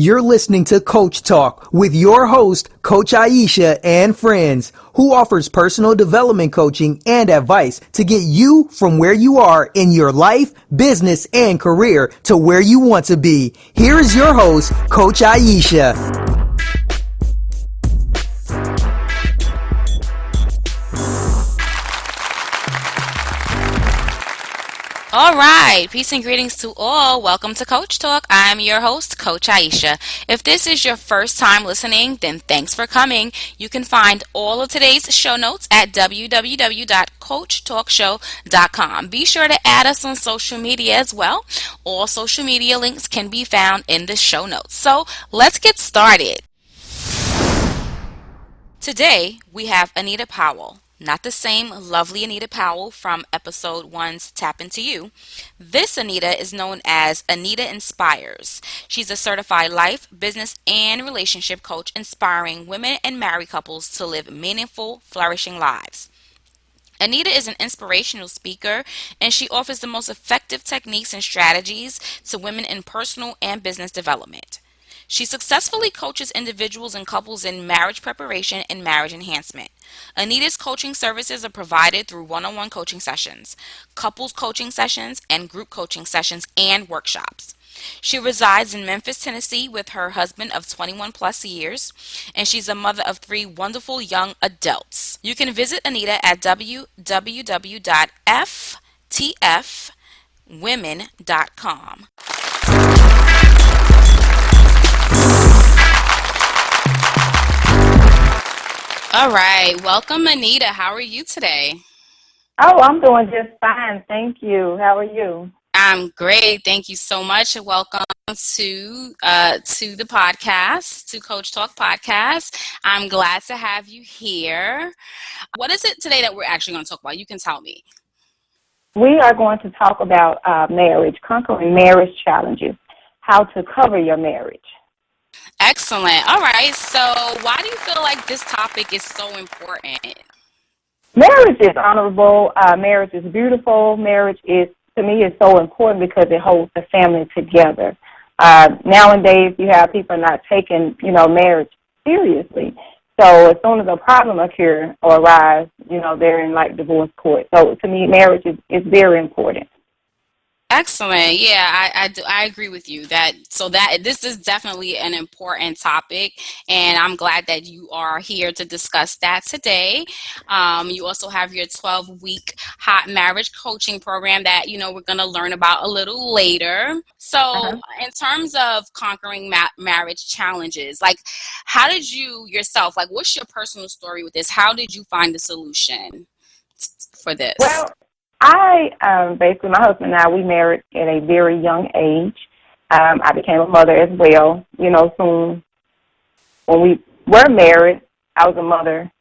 You're listening to Coach Talk with your host, Coach Aisha and friends, who offers personal development coaching and advice to get you from where you are in your life, business, and career to where you want to be. Here is your host, Coach Aisha. All right, peace and greetings to all. Welcome to Coach Talk. I'm your host, Coach Aisha. If this is your first time listening, then thanks for coming. You can find all of today's show notes at www.coachtalkshow.com. Be sure to add us on social media as well. All social media links can be found in the show notes. So let's get started. Today, we have Anita Powell. Not the same lovely Anita Powell from episode 1's Tap Into You. This Anita is known as Anita Inspires. She's a certified life, business, and relationship coach inspiring women and married couples to live meaningful, flourishing lives. Anita is an inspirational speaker, and she offers the most effective techniques and strategies to women in personal and business development. She successfully coaches individuals and couples in marriage preparation and marriage enhancement. Anita's coaching services are provided through one-on-one coaching sessions, couples coaching sessions, and group coaching sessions and workshops. She resides in Memphis, Tennessee with her husband of 21 plus years, and she's a mother of 3 wonderful young adults. You can visit Anita at www.ftfwomen.com. All right, welcome Anita. How are you today? Oh, I'm doing just fine. Thank you. How are you? I'm great. Thank you so much. Welcome to the podcast, to Coach Talk podcast. I'm glad to have you here. What is it today that we're actually going to talk about? You can tell me. We are going to talk about marriage, conquering marriage challenges, how to cover your marriage. Excellent. All right. So why do you feel like this topic is so important? Marriage is honorable. Marriage is beautiful. Marriage is, to me, is so important because it holds the family together. Nowadays, you have people not taking, marriage seriously. So as soon as a problem occurs or arises, they're in like divorce court. So to me, marriage is very important. Excellent. Yeah, I agree with you that this is definitely an important topic, and I'm glad that you are here to discuss that today. You also have your 12-week hot marriage coaching program that, we're going to learn about a little later. So in terms of conquering marriage challenges, like how did you yourself, like what's your personal story with this? How did you find the solution for this? Well, basically, my husband and I, we married at a very young age. I became a mother as well. Soon when we were married, I was a mother,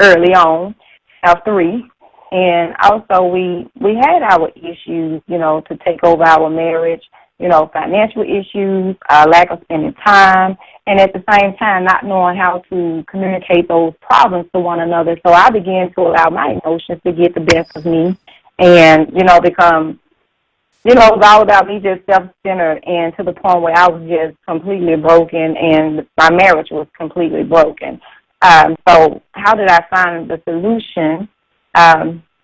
early on, of 3. And also we had our issues, to take over our marriage, financial issues, lack of spending time, and at the same time not knowing how to communicate those problems to one another. So I began to allow my emotions to get the best of me. And, become, it was all about me just self-centered and to the point where I was just completely broken and my marriage was completely broken. So how did I find the solution?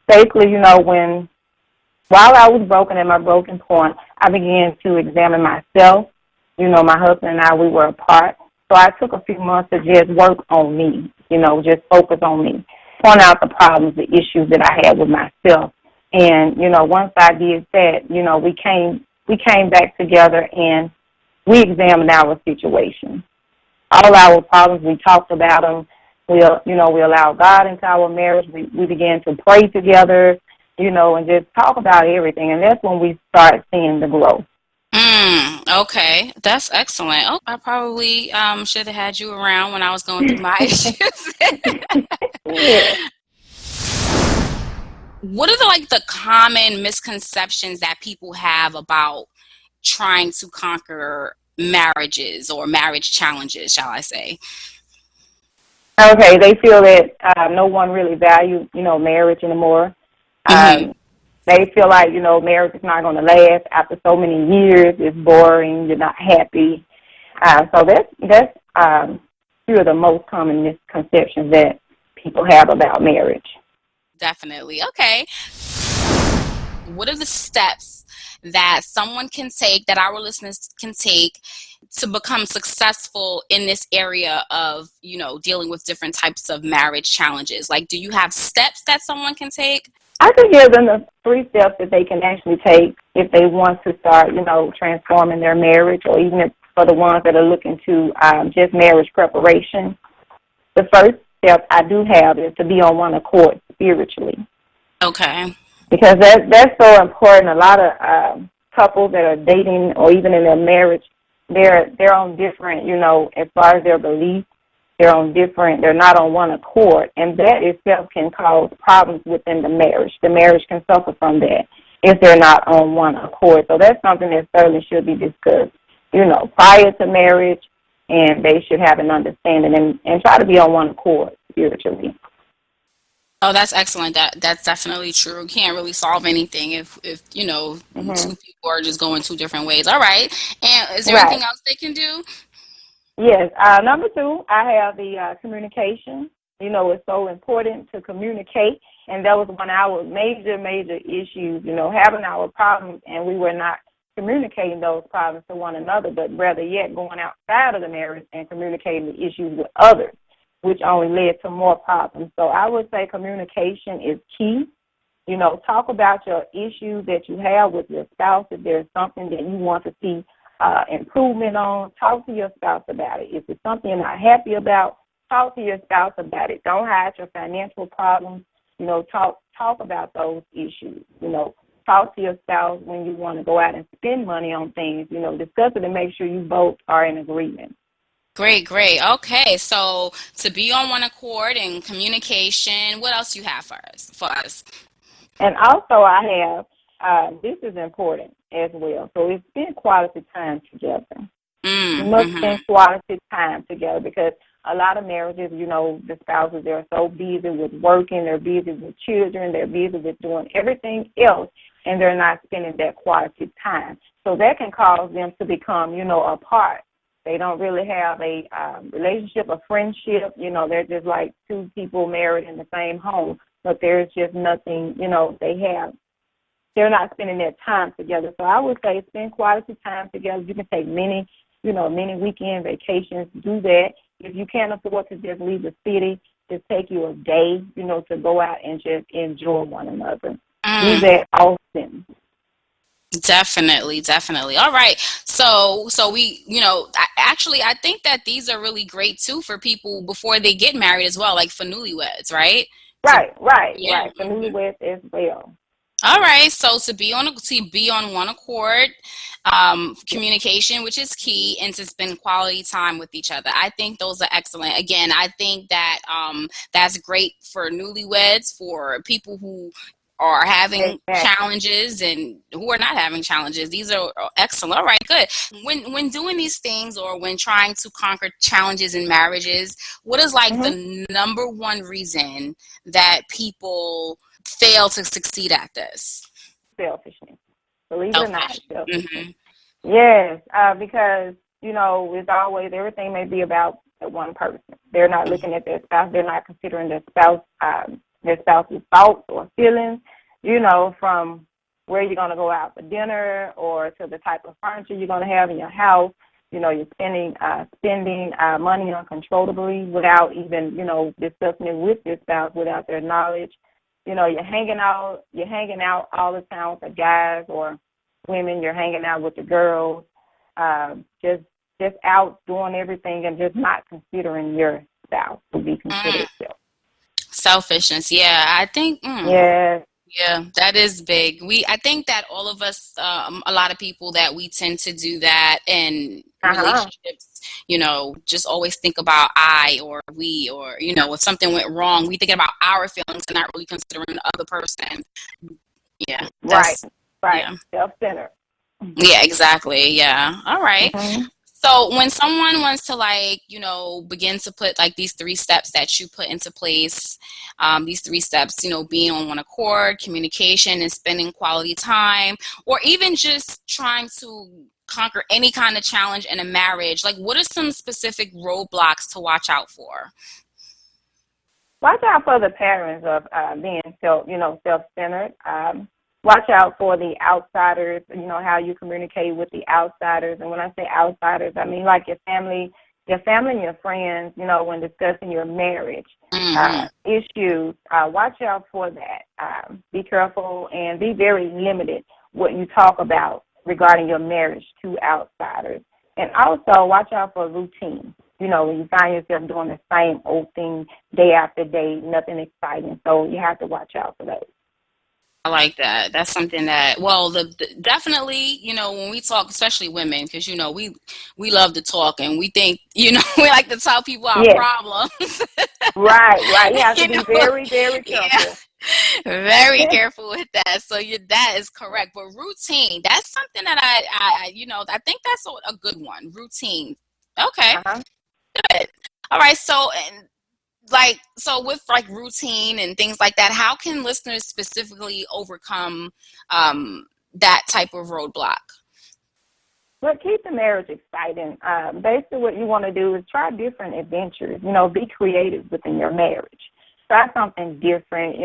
Basically, while I was broken at my broken point, I began to examine myself. My husband and I, we were apart. So I took a few months to just work on me, just focus on me, point out the problems, the issues that I had with myself. And, once I did that, we came back together and we examined our situation. All our problems, we talked about them. We allowed God into our marriage. We began to pray together, and just talk about everything. And that's when we started seeing the growth. Okay, that's excellent. Oh, I probably should have had you around when I was going through my issues. Yeah. What are the common misconceptions that people have about trying to conquer marriages or marriage challenges, shall I say? Okay, they feel that no one really values, marriage anymore. They feel like, marriage is not going to last after so many years. It's boring. You're not happy. So that's few of the most common misconceptions that people have about marriage. Definitely. Okay. What are the steps that someone can take, that our listeners can take to become successful in this area of, dealing with different types of marriage challenges? Like, do you have steps that someone can take? I could give them the 3 steps that they can actually take if they want to start, transforming their marriage, or even if, for the ones that are looking to just marriage preparation. The first step I do have is to be on one accord spiritually. Okay. Because that's so important. A lot of couples that are dating or even in their marriage, they're on different, as far as their beliefs, they're not on one accord, and that itself can cause problems within the marriage. The marriage can suffer from that if they're not on one accord. So that's something that certainly should be discussed, prior to marriage, and they should have an understanding and try to be on one accord spiritually. Oh, that's excellent. That's definitely true. You can't really solve anything if two people are just going 2 different ways. All right. And is there anything else they can do? Yes. Number 2, I have the communication. It's so important to communicate, and that was one of our major issues, having our problems, and we were not communicating those problems to one another, but rather yet going outside of the marriage and communicating the issues with others, which only led to more problems. So I would say communication is key. Talk about your issues that you have with your spouse. If there's something that you want to see improvement on, talk to your spouse about it. If it's something you're not happy about, talk to your spouse about it. Don't hide your financial problems. Talk about those issues. Talk to your spouse when you want to go out and spend money on things. Discuss it and make sure you both are in agreement. Great. Okay, so to be on one accord and communication, what else you have for us? And also I have, this is important as well, so it's spend quality time together. You must spend quality time together, because a lot of marriages, the spouses, they're so busy with working, they're busy with children, they're busy with doing everything else, and they're not spending that quality time. So that can cause them to become, apart. They don't really have a relationship, a friendship. They're just like 2 people married in the same home, but there's just nothing, they're not spending their time together. So I would say spend quality time together. You can take many weekend vacations. Do that. If you can't afford to just leave the city, just take you a day, to go out and just enjoy one another. Do that often. Definitely. All right. So we, I think that these are really great too for people before they get married as well, like for newlyweds, right? Right. For newlyweds as well. All right. So to be on one accord, communication, which is key, and to spend quality time with each other. I think those are excellent. Again, I think that that's great for newlyweds, for people who are having challenges and who are not having challenges. These are excellent. All right, good. When doing these things, or when trying to conquer challenges in marriages, what is the number one reason that people fail to succeed at this? Selfishness. Believe it or not, selfishness. Yes, because, it's always, everything may be about one person. They're not looking at their spouse. They're not considering their spouse's thoughts or feelings, from where you're going to go out for dinner, or to the type of furniture you're going to have in your house. You're spending money uncontrollably without even, discussing it with your spouse without their knowledge. You're hanging out all the time with the guys or women. You're hanging out with the girls, just out doing everything and just not considering your spouse to be considered selfishness. Yeah, I think. Yes. Yeah, that is big. I think that all of us, a lot of people, that we tend to do that in relationships. Just always think about I or we, or if something went wrong, we thinking about our feelings and not really considering the other person. Yeah. Right. Yeah. Self-centered. Yeah, exactly. Yeah. All right. So when someone wants to begin to put these 3 steps that you put into place, these 3 steps, being on one accord, communication, and spending quality time, or even just trying to conquer any kind of challenge in a marriage, like what are some specific roadblocks to watch out for? Watch out for the patterns of being self-centered. Watch out for the outsiders, how you communicate with the outsiders. And when I say outsiders, I mean like your family and your friends, when discussing your marriage issues. Watch out for that. Be careful and be very limited what you talk about regarding your marriage to outsiders. And also watch out for routine. When you find yourself doing the same old thing day after day, nothing exciting. So you have to watch out for those. I like that. That's something that, well, definitely, when we talk, especially women, because, we love to talk and we think, we like to tell people our problems. Right. You have to be very, very careful. Yeah. Very careful with that. So that is correct. But routine, that's something that I think that's a good one. Routine. Okay. Good. All right. So, with like routine and things like that, how can listeners specifically overcome that type of roadblock? Well, keep the marriage exciting. Basically what you want to do is try different adventures, be creative within your marriage. Try something different,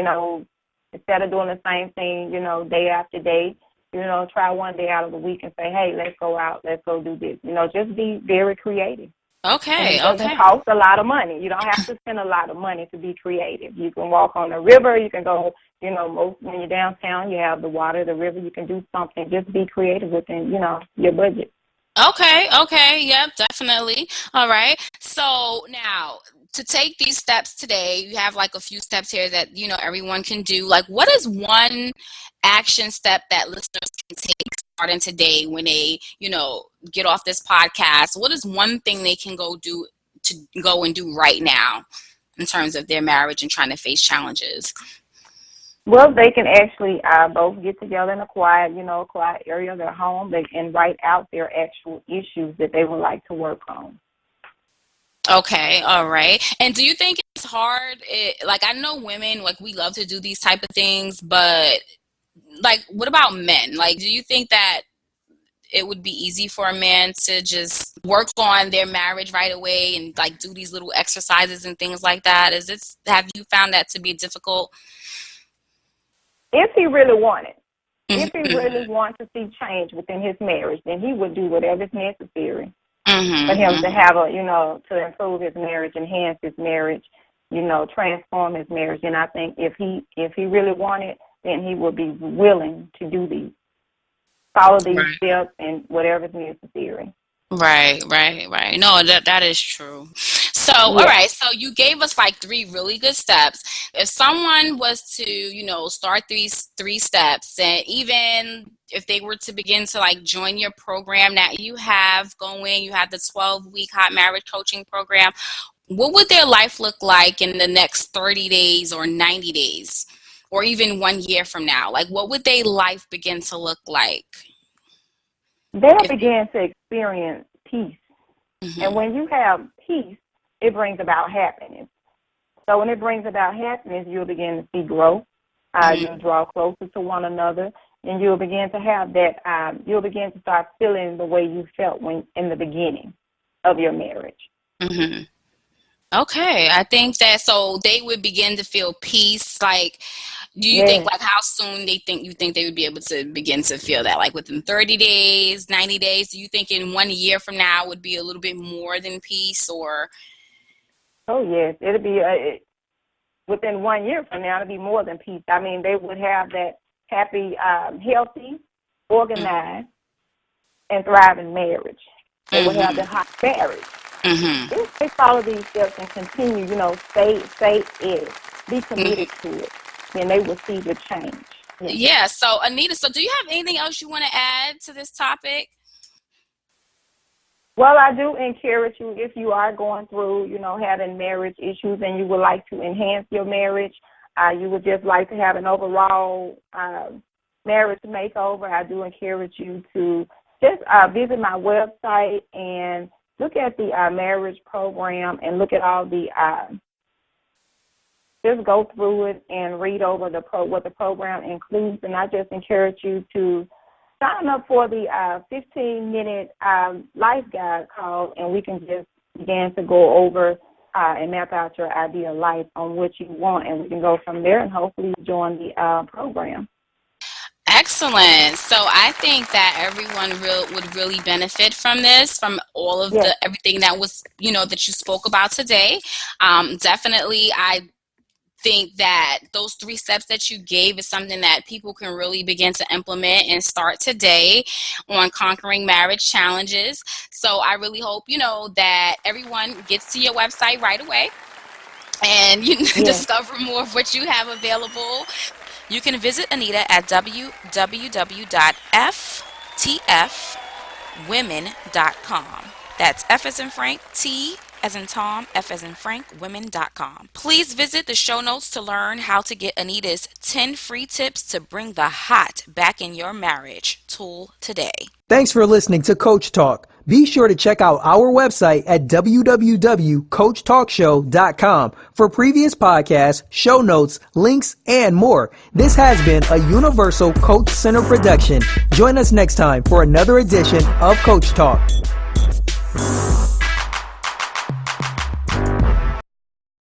instead of doing the same thing, day after day, try one day out of the week and say, hey, let's go out, let's go do this. Just be very creative. Okay. It doesn't cost a lot of money. You don't have to spend a lot of money to be creative. You can walk on the river. You can go, when you're downtown, you have the water, the river. You can do something. Just be creative within, your budget. Okay. Yep, definitely. All right. So now to take these steps today, you have like a few steps here that, everyone can do. Like, what is one action step that listeners can take starting today when they, get off this podcast? What is one thing they can go and do right now in terms of their marriage and trying to face challenges? Well, they can actually both get together in a quiet area of their home and write out their actual issues that they would like to work on. Okay, all right. And do you think it's hard? I know women, we love to do these type of things, but what about men? Do you think that it would be easy for a man to just work on their marriage right away and do these little exercises and things like that? Have you found that to be difficult? If he really wanted, if he really wants to see change within his marriage, then he would do whatever is necessary for him to have to improve his marriage, enhance his marriage, transform his marriage. And I think if he really wanted, then he would be willing to do follow these steps and whatever is necessary. Right. No, that is true. So, all right. So you gave us 3 really good steps. If someone was to, start these 3 steps, and even if they were to begin to join your program that you have going, you have the 12-week hot marriage coaching program, what would their life look like in the next 30 days or 90 days or even 1 year from now? What would their life begin to look like? They'll begin to experience peace. And when you have peace, it brings about happiness. So when it brings about happiness, you'll begin to see growth. You'll draw closer to one another, and you'll begin to have that. You'll begin to start feeling the way you felt when in the beginning of your marriage. Okay, I think that so they would begin to feel peace. Do you think how soon you think they would be able to begin to feel that? Within 30 days, 90 days? Do you think in 1 year from now would be a little bit more than peace, or? Oh yes, it'll be within 1 year from now. It'll be more than peace. I mean, they would have that happy, healthy, organized, and thriving marriage. They would have the hot marriage. If they follow these steps and continue, stay it, be committed to it, then they will see the change. Yeah. So, Anita, do you have anything else you want to add to this topic? Well, I do encourage you, if you are going through, having marriage issues and you would like to enhance your marriage, you would just like to have an overall marriage makeover, I do encourage you to just visit my website and look at the marriage program and look at all the just go through it and read over what the program includes. And I just encourage you to sign up for the 15-minute life guide call, and we can just begin to go over and map out your ideal life on what you want, and we can go from there and hopefully join the program. Excellent. So I think that everyone would really benefit from this, from all of Yes. everything that was, that you spoke about today. Definitely, I think that those 3 steps that you gave is something that people can really begin to implement and start today on conquering marriage challenges. So I really hope, that everyone gets to your website right away and you Yes. discover more of what you have available. You can visit Anita at www.ftfwomen.com. That's F as in Frank, T as in Tom, F as in Frank, women.com. Please visit the show notes to learn how to get Anita's 10 free tips to bring the hot back in your marriage tool today. Thanks for listening to Coach Talk. Be sure to check out our website at www.coachtalkshow.com for previous podcasts, show notes, links, and more. This has been a Universal Coach Center production. Join us next time for another edition of Coach Talk.